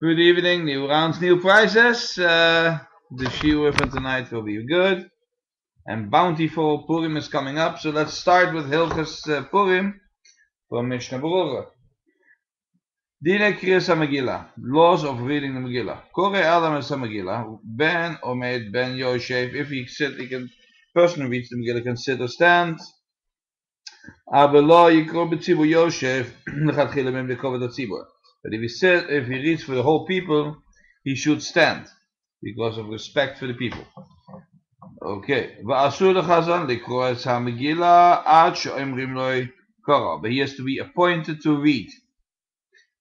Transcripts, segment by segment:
Good evening, new rounds, new prizes. The siur for tonight will be good and bountiful. Purim is coming up, so let's start with hilchos Purim from Mishnah Berurah. Dine kriyas megilla, laws of reading the Megillah. Kore Adam es megilla, ben omed ben Yosef. If he person who reads the Megillah can sit or stand. Aber lo yikro b'tzibur Yosef lechatchila mem lekoved hatzibur. But if he reads for the whole people, he should stand because of respect for the people. Okay. Va'asur lechazan likro es ha-megillah ad she'omrim lo kara. But he has to be appointed to read.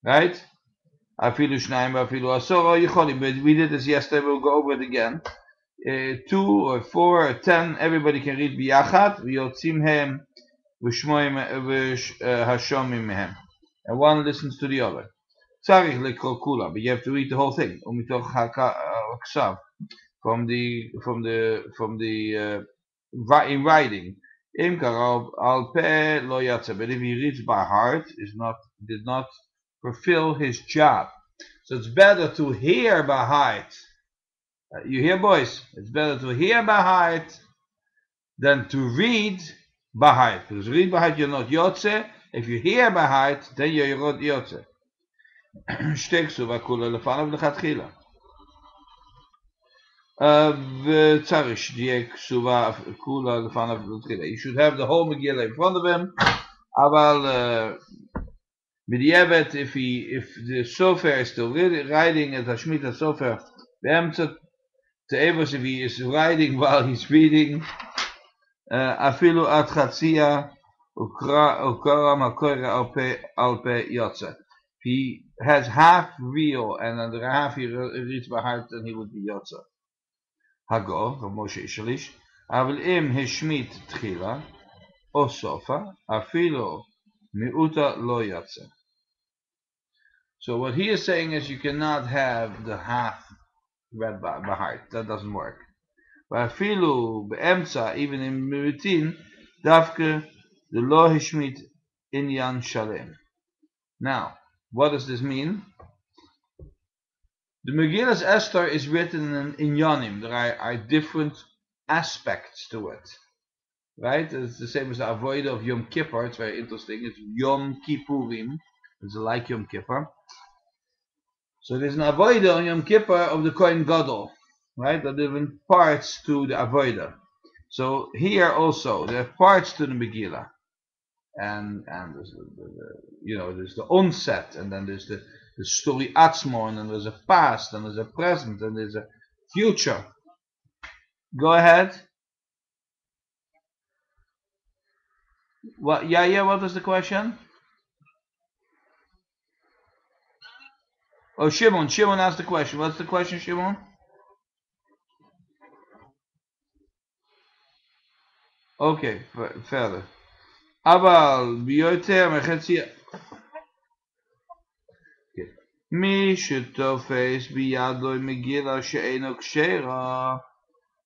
Right? Afilu shnayim va'afilu asoro yicholim. But we did this yesterday, we'll go over it again. 2 or 4 or 10, everybody can read biyachat. V'yotzim hem v'shomim mehem. And one listens to the other. But you have to read the whole thing. From the in writing. But if he reads by heart, did not fulfill his job. So it's better to hear by heart. You hear, boys? It's better to hear by heart than to read by heart. Because read by heart, you're not yotze. If you hear by heart, then you're yotze. שתי כסובה כולה לפניו לכתחילה. וצריך שתהיה כסובה כולה לפניו לכתחילה. You should have the whole Megillah in front of him. אבל בדיעבד, if the sofer is still writing at Hashmit HaSofer, באמצע תאבוס, if he is writing while he's reading, אפילו עד חציה וקרא מקורא על פה יוצא. He has half real and then the half he reads by heart, then he would be yotza. Hago, from Moshe Ishalish, Aval im heshmit tchila, o sofa, afilo miuta lo yotza. So what he is saying is you cannot have the half read by heart. That doesn't work. Afilu be'emtza, even in miutin, davke the lo heshmit inyan shalem. Now, what does this mean? The Megillah Esther is written in Yonim. There are different aspects to it. Right? It's the same as the Avodah of Yom Kippur. It's very interesting. It's Yom Kippurim. It's like Yom Kippur. So there's an Avodah on Yom Kippur of the Kohen Gadol. Right? There are different parts to the Avodah. So here also, there are parts to the Megillah. And there's there's the onset, and then there's the story atzmo, and then there's a past, and there's a present, and there's a future. Go ahead. What? Yeah. What is the question? Oh, Shimon asked the question. What's the question, Shimon? Okay, further. אבל ביותר מחצי מי שתופס בידו מגילה שאינו כשרה.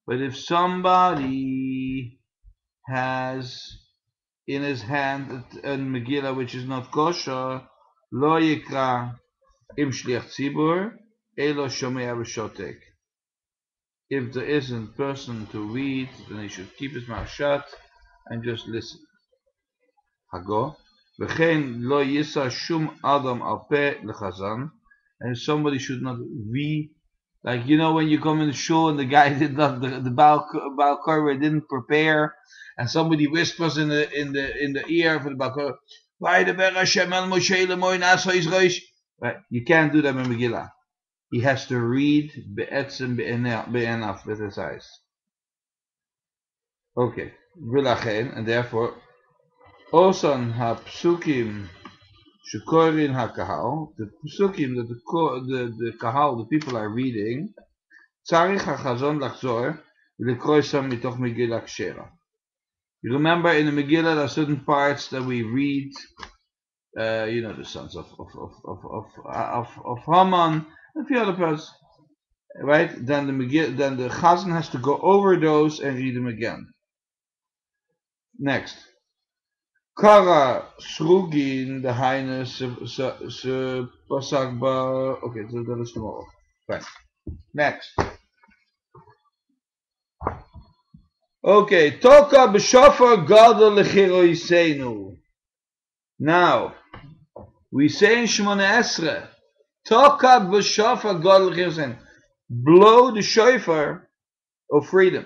But if somebody has in his hand a megillah which is not kosher, לא יקרא עם שליח ציבור אלא שומע ושותק. If there isn't person to read, then he should keep his mouth shut and just listen. Hago, וכן לא יישא שום אדם על פה לחזן, and somebody should not read, like when you come in the shul and the guy did not, the Baal Korah didn't prepare, and somebody whispers in the ear of the Baal Korah, right? You can't do that in Megillah. He has to read be'etzem be'enaf with his eyes. Okay, and therefore Osan ha-psukim shukorin ha-kahal, the psukim that the kahal, the people are reading, tzarich ha-chazon lachzor, v'lekroisam mitoch megillah kshera. You remember in the Megillah there are certain parts that we read, the sons of Haman, and a few other parts, right? Then the chazan has to go over those and read them again. Next. Kara Srugin, the Highness Pasagba. Okay, so that is tomorrow. Fine. Next. Okay, Toka B'Shofar Gadol L'Chiro Yisenu. Now, we say in Shemona Esrei, Toka B'Shofar Gadol L'Chiro Yisenu. Blow the shofar of freedom.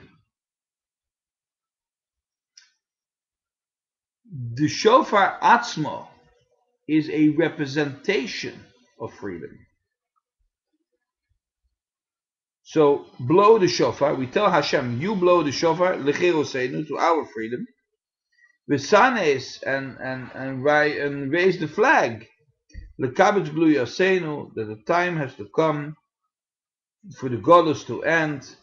The shofar atzmo is a representation of freedom. So blow the shofar. We tell Hashem, you blow the shofar, lechiroseinu, to our freedom. V'sanes, and raise the flag, lekabetz blu yaseinu, that the time has to come for the golus to end.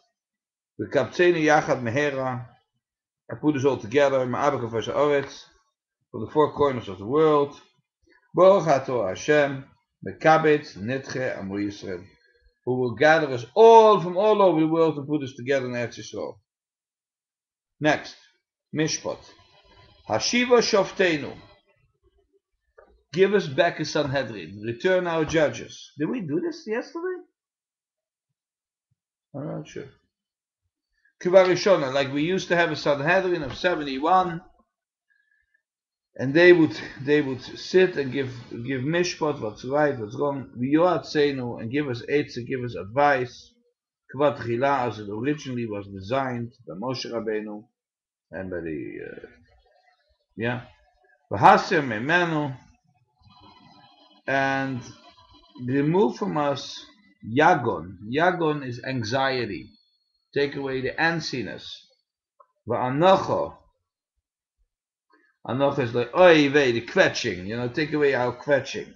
V'kabtzeinu yachad mehera, I put us all together, ma'abeka v'sa'oretz, from the four corners of the world. Baruch atah Hashem, mekabetz nitche amu Yisrael, who will gather us all from all over the world and put us together in Eretz Yisrael. Next, Mishpat. Hashiva Shofteinu. Give us back a Sanhedrin. Return our judges. Did we do this yesterday? I'm not sure. Kivarishona, like we used to have a Sanhedrin of 71, and they would sit and give mishpat, what's right, what's wrong, v'yoatzenu, and give us eitzah, give us advice, kvat chila, as it originally was designed by Moshe Rabbeinu and by the v'haser memenu, and remove from us yagon. Yagon is anxiety. Take away the antsiness. V'anocho. Anoch is like, oy vey, the quetching, take away our quetching.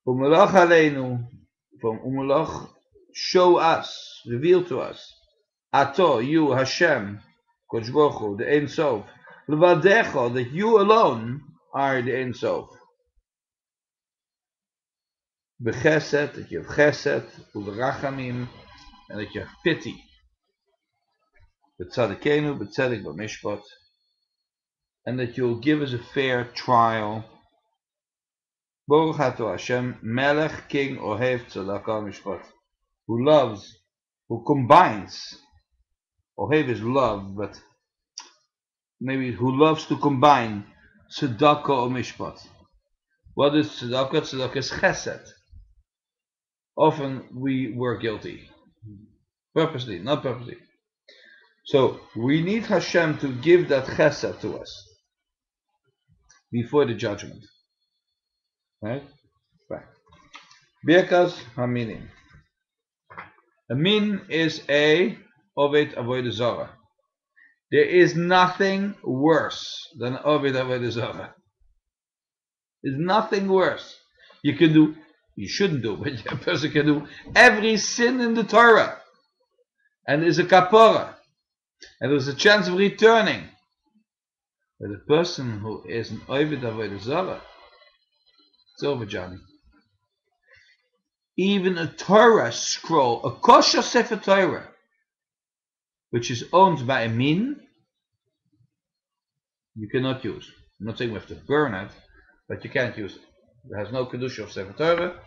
Umelach aleinu, from umelach, show us, reveal to us. Ato, you, Hashem, Kodesh Baruch Hu, the Ein Sof. Levadecha, that you alone are the Ein Sof. Bechesed, that you have chesed, uverachamim, and that you have pity. B'tzadikenu, b'tzadik b'mishpat. And that you'll give us a fair trial. Baruch atah Hashem, Melech, King, Ohev, Tzedakah, Mishpat, who loves, who combines. Ohev is love, but maybe who loves to combine Tzedakah or Mishpat. What is Tzedakah? Tzedakah is Chesed. Often we were guilty, purposely, not purposely. So we need Hashem to give that Chesed to us before the judgment. Right? Birkas Haminim. A min is a Oved Avodah Zarah. There is nothing worse than Oved Avodah Zarah. There's nothing worse. You shouldn't do, but a person can do every sin in the Torah. And there's a kapara. And there's a chance of returning. But the person who is an Oved Avodah Zarah, it's over, Johnny. Even a Torah scroll, a kosher Sefer Torah, which is owned by a min, you cannot use. I'm not saying we have to burn it, but you can't use it. It has no kedusha of Sefer Torah.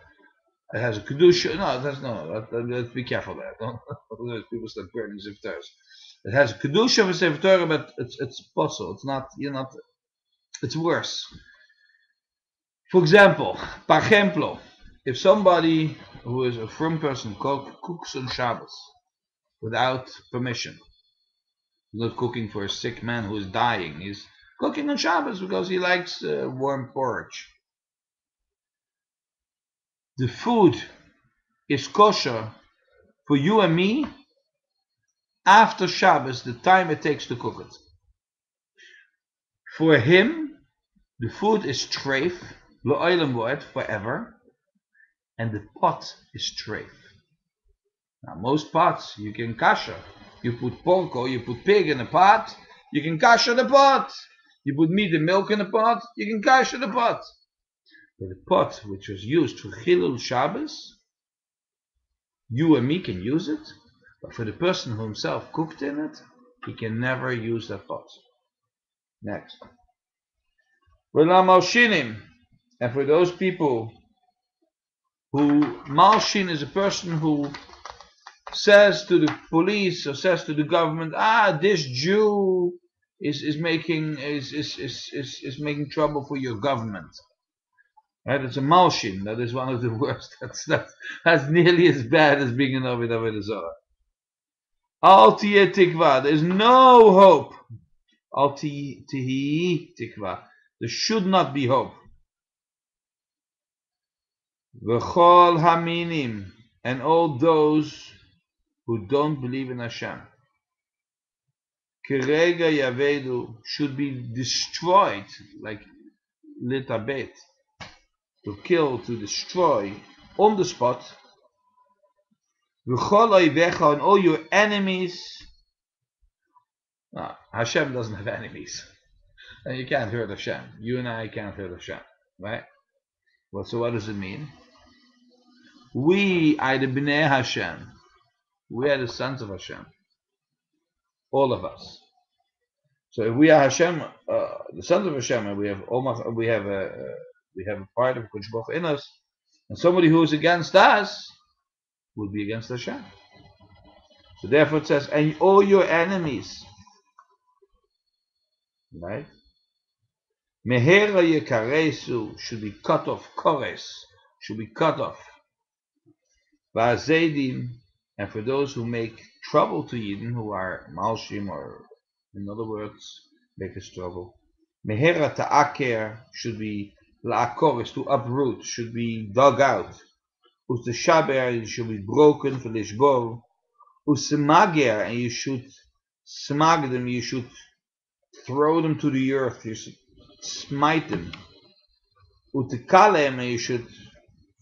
It has a kedusha. No, that's no. Let's be careful there. Don't people start burning Sefer Torahs. It has a kedusha of a Sefer Torah, but it's possible. It's not. You're not. It's worse. For example, par ejemplo, if somebody who is a frum person cooks on Shabbos without permission, he's not cooking for a sick man who is dying. He's cooking on Shabbos because he likes warm porridge. The food is kosher for you and me after Shabbos, the time it takes to cook it. For him, the food is treif, lo'olam bo'ed, forever, and the pot is treif. Now, most pots you can kasher. You put pork or you put pig in a pot, you can kasher the pot. You put meat and milk in a pot, you can kasher the pot. But the pot which was used for Chilul Shabbos, you and me can use it, but for the person who himself cooked in it, he can never use that pot. Next. Malshinim, and for those people who Malshin is a person who says to the police or says to the government, this Jew is making trouble for your government. Right? It's a Malshin. That is one of the worst. That's nearly as bad as being an Ovid Avodah Zarah. Al tiyeh tikva. There is no hope. Al tihi tikva. There should not be hope. V'chol haminim, and all those who don't believe in Hashem. Kerega yavedu, should be destroyed, like litabet, to kill, to destroy, on the spot. V'chol oivecha, and all your enemies. No, Hashem doesn't have enemies. And you can't hurt Hashem. You and I can't hurt Hashem. Right? Well, so what does it mean? We are the Bnei Hashem. We are the sons of Hashem. All of us. So if we are Hashem, the sons of Hashem, and we have a part of Kodesh Baruch Hu in us, and somebody who is against us will be against Hashem. So therefore it says, and all your enemies, right? Mehera yekaresu, should be cut off. Kores should be cut off. Va'azedim, and for those who make trouble to Yidden, who are malshim, or in other words, make us trouble. Mehera ta'aker should be la'akor, to uproot, should be dug out. Us'shaber should be broken for lishbor. Us'mager, and you should smag them, you should throw them to the earth, you should smite them. U'tekalem, and you should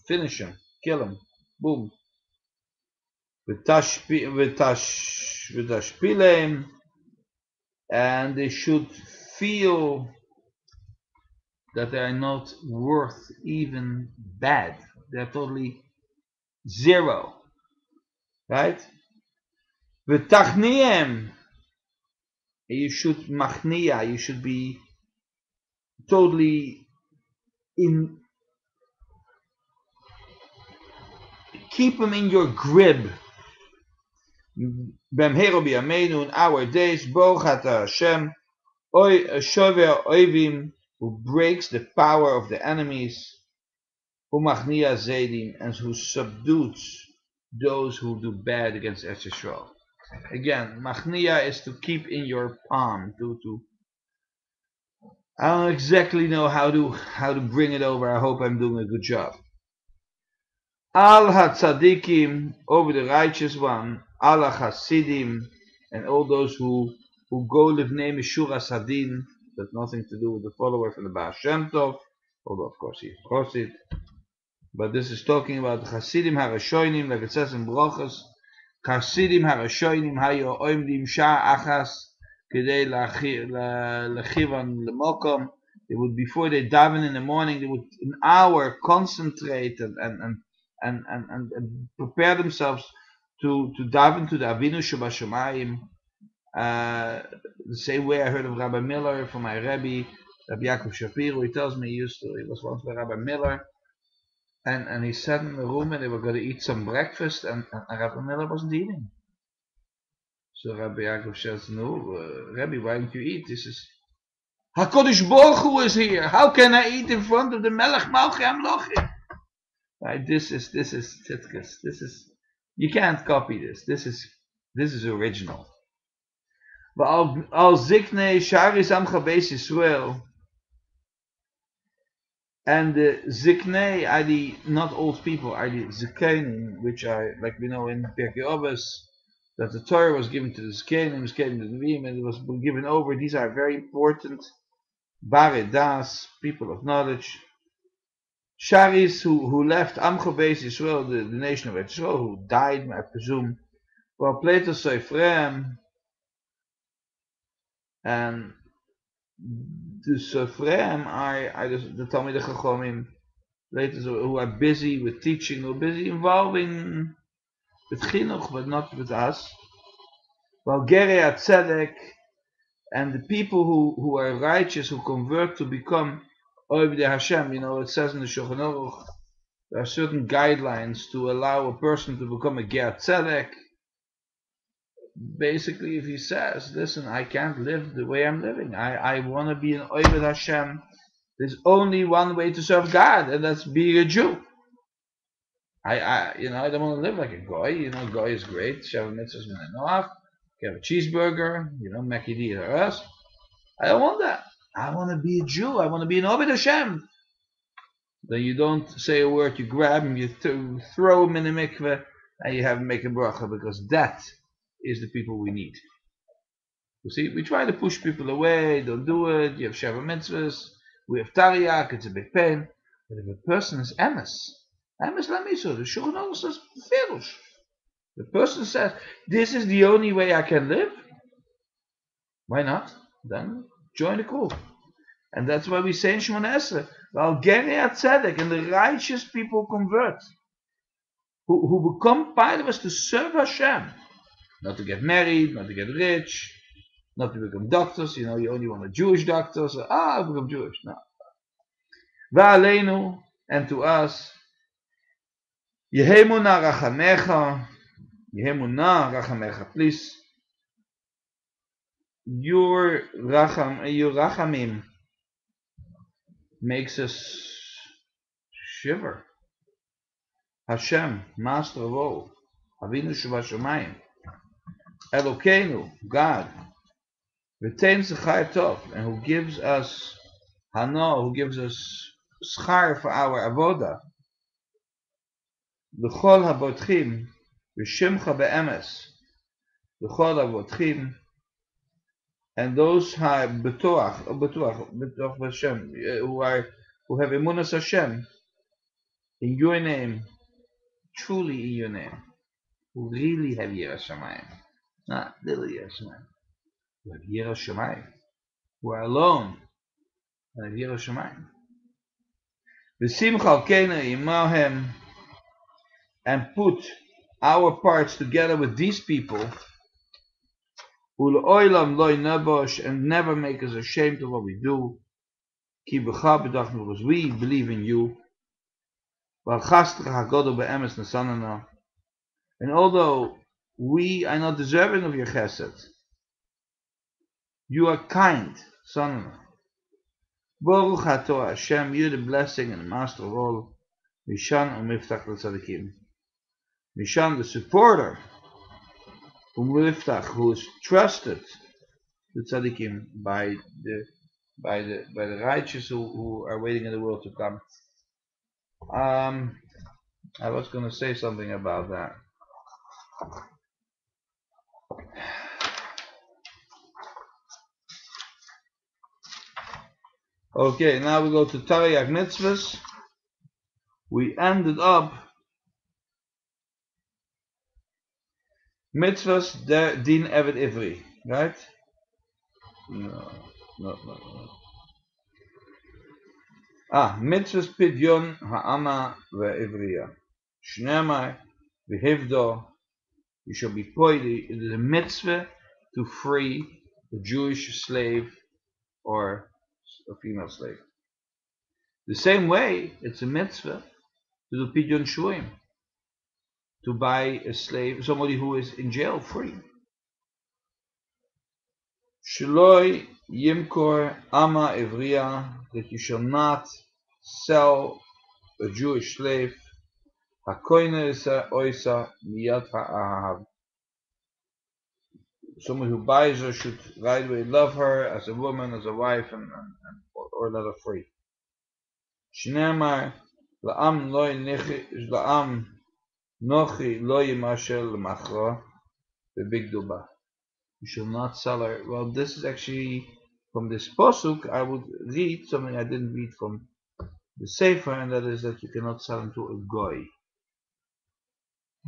finish them, kill them. Boom. V'tashpilem, and they should feel that they are not worth even bad. They are totally zero. Right? V'tachniem, you should machnia, you should be totally keep them in your grip. B'mheiro b'yameinu, in our days, Baruch atah Hashem, shover oivim, who breaks the power of the enemies, u'machnia zedim, and who subdues those who do bad against Eretz Yisrael. Again, machnia is to keep in your palm. I don't exactly know how to bring it over. I hope I'm doing a good job. Al hatzadikim, over the righteous one. Al hasidim, and all those who go livnei mishura sadin. That's nothing to do with the follower from the Baal Shem Tov, although of course he's chosid. But this is talking about the Hasidim harashoinim, like it says in Brachos. Hasidim harashoinim hayo oimdim shah achas kedei lechivan lemokom. They would, before they daven in the morning, they would an hour concentrate and prepare themselves to daven to the Avinu Shebashamayim. The same way I heard of Rabbi Miller from my Rebbe, Rabbi Yaakov Shapiro. He tells me he was once by Rabbi Miller, and he sat in the room and they were going to eat some breakfast, and Rabbi Miller wasn't eating. So Rabbi Yaakov says, "No, Rebbe, why don't you eat? This is HaKadosh Baruch Hu is here. How can I eat in front of the Melech Malchei Hamlochim?" Right? This is Tzidkes. This is, you can't copy this. This is original. But al ziknei sharis amcha beis Yisrael, and the ziknei are the not old people, are the zikenim, which are, like we know in Pirkei Avos, that the Torah was given to the zikenim, was given to the Nevi'im, and it was given over. These are very important bare das, people of knowledge. Sharis who left Amcha Beis Yisrael, the nation of Israel, who died, I presume, were Plato Soifrem, and the Soifrem are the Talmidei Chachomim, later who are busy with teaching, who are busy involving with Chinuch, but not with us. While Gerei Tzedek, and the people who are righteous, who convert to become Oivdei Hashem, it says in the Shulchan Aruch, there are certain guidelines to allow a person to become a ger tzedek. Basically, if he says, listen, I can't live the way I'm living, I want to be an Oived Hashem, there's only one way to serve God, and that's being a Jew. I don't want to live like a goy. Goy is great. Sheva mitzvahs min hanoach. You have a cheeseburger. Mekidi or us. I don't want that. I want to be a Jew. I want to be an Obed Hashem. Then you don't say a word. You grab him. You throw him in the mikveh, and you have him make a bracha, because that is the people we need. You see, we try to push people away. Don't do it. You have Sheva mitzvahs. We have Tariach. It's a big pain. But if a person is emes. Emes lamiso, the Shulchan Aruch says, Ferush. The person says, this is the only way I can live. Why not? Then join the crew. And that's why we say in Shemona Esrei, Al Gerei Tzedek, and the righteous people convert. Who become part of us to serve Hashem. Not to get married, not to get rich, not to become doctors. You only want a Jewish doctor, so I'll become Jewish. No. Va'aleinu, and to us, Yehemuna rachamecha, please. Your rachamim makes us shiver. Hashem, Master of all, Avinu Shuvashamayim, Elokeinu, God, retains the chai tov, and who gives us hano, who gives us schar for our avoda. L'chol habotchim v'shimcha be'emes, l'chol habotchim, and those who have betoach Hashem, who have emunas Hashem in your name, truly in your name, who really have yiras shamayim, not little yiras shamayim, who have yiras shamayim, who are alone and have yiras shamayim. V'simcha alkeinu imahem, and put our parts together with these people, and never make us ashamed of what we do, because we believe in you. And although we are not deserving of your chesed, you are kind, son. Baruch atah Hashem, you're the blessing and the master of all. Mishan u'miftach l'tzadikim. Mishan, the supporter, who is trusted, the tzaddikim, by the righteous who are waiting in the world to come. I was going to say something about that. Okay, now we go to Tariach mitzvahs. We ended up mitzvahs din evet ivri, right? No. Mitzvahs pidyon ha'ama ve'ivriya. Shneimar v'hivdo. You shall be poidi. It is a mitzvah to free a Jewish slave or a female slave. The same way, it's a mitzvah to do pidyon shuim, to buy a slave, somebody who is in jail, free. Shloi yimkor ama ivriya, that you shall not sell a Jewish slave. Hakoine oisa miyat ha'ahav. Someone who buys her should right away love her as a woman, as a wife, or let her free. Shneimar la'am nochi lo yimashel l'machra be'bigduba. You shall not sell her. Well, this is actually from this posuk. I would read something I didn't read from the Sefer, and that is that you cannot sell him to a goy.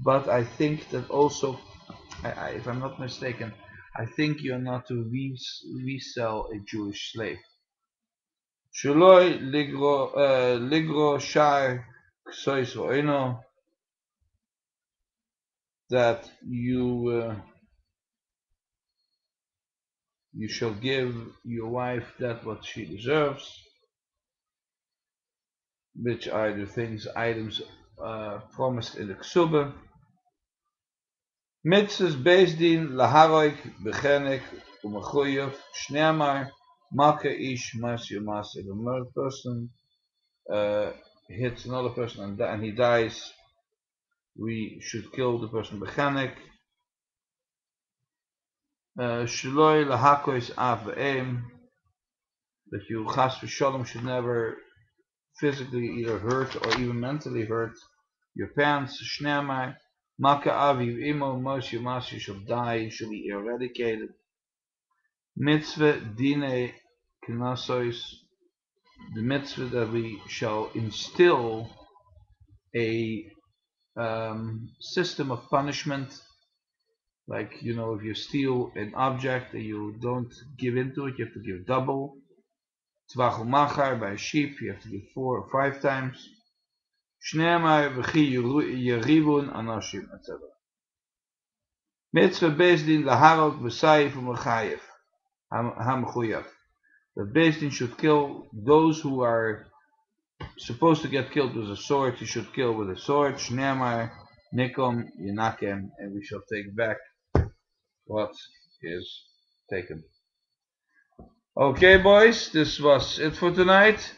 But I think that also, if I'm not mistaken, I think you're not to resell a Jewish slave. Shaloi ligro shar ksois v'oino, that you shall give your wife that what she deserves. which are the items promised in the Ksubah. Mitzvahs Beis Din laharoik bechenek umechuyev shneamar malka ish masyu masih. The murdered person hits another person and he dies. We should kill the person bechenek. Shloi lahakois av ve'em. That you chas v'shalom should never physically either hurt or even mentally hurt your parents. Shneamar malka aviv imo masyu masih shall die, shall be eradicated. Mitzvah dine knasois, the mitzvah that we shall instill a system of punishment, like, you know, if you steal an object and you don't give into it, you have to give double. Tzvachul machar, by a sheep, you have to give 4 or 5 times. Shneamar v'chi yerivun anashim, etc. Mitzvah beis din laharok v'sayif u'mechayev hamchuyav. That Beis Din should kill those who are supposed to get killed with a sword. He should kill with a sword. Shneamar nikom yinakem, and we shall take back what is taken. Okay, boys, this was it for tonight.